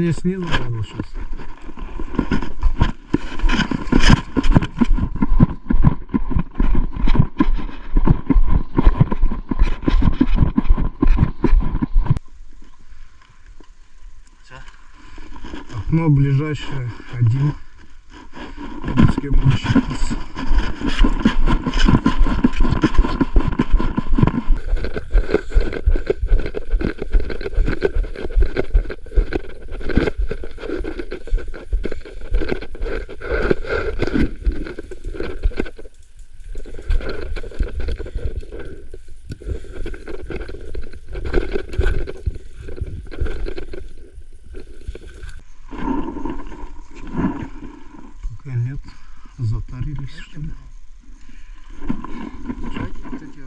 Женя снизу, наверное, сейчас. Окно ближайшее один. С кем он считается. Нет, затарились, что ли? Бежать, вот эти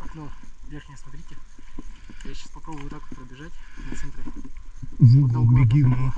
окно верхнее, смотрите. Я сейчас попробую вот так вот пробежать на центре. В угол вот беги, но...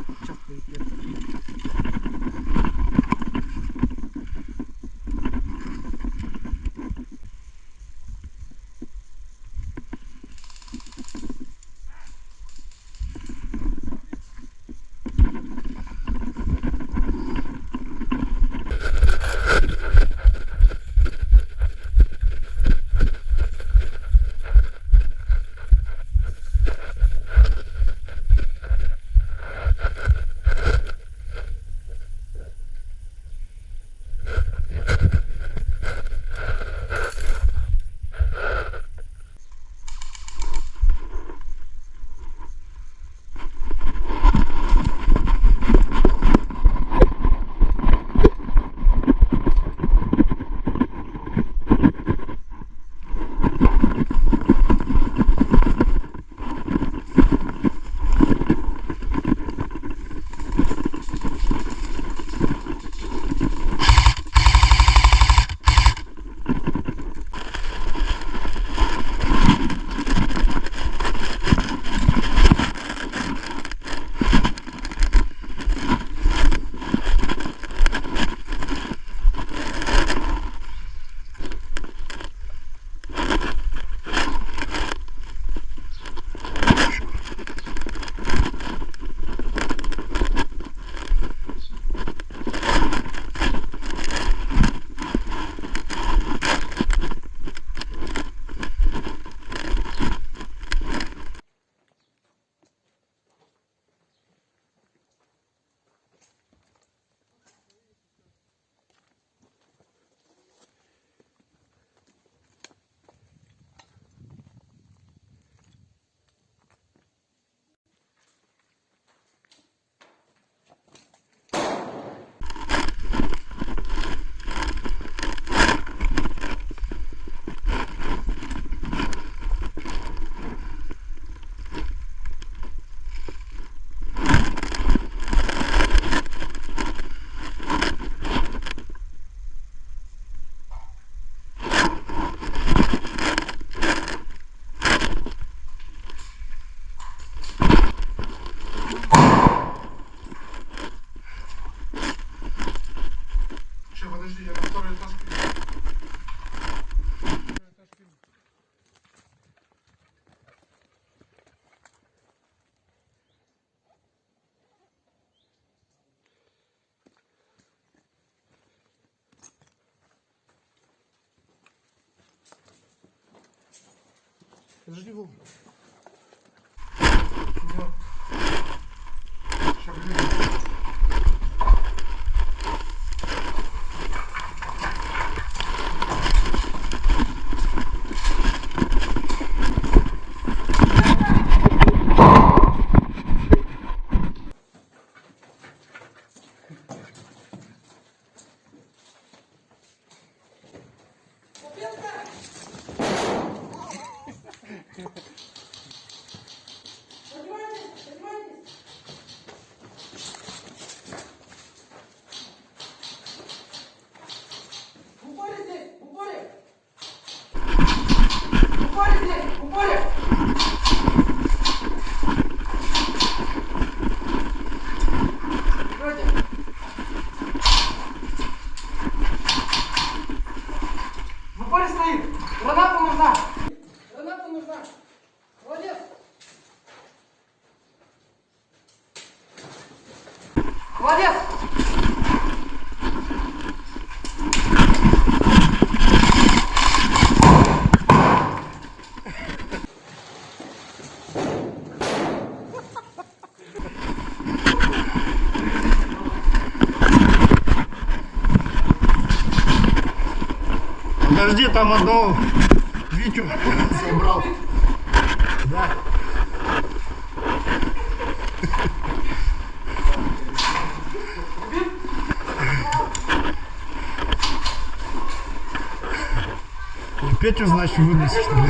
Сейчас подожди, я на второй этаж перейду. Подожди, Вов. Сейчас, Молодец! Подожди, там одного Витю забрал. Да. И Петю, значит, выносишь, что ли?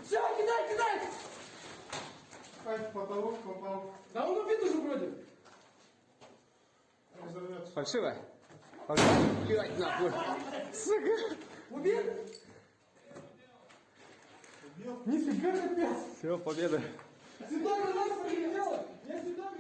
Все, кидай, кидай! Ай, в потолок попал. Да он убит уже вроде. Разорвется. Фальшивая? Фальшивая. Блядь, нахуй. Сука. Убит? Нифига капец! Все, победа. Сюда гранату прилетела! Я сюда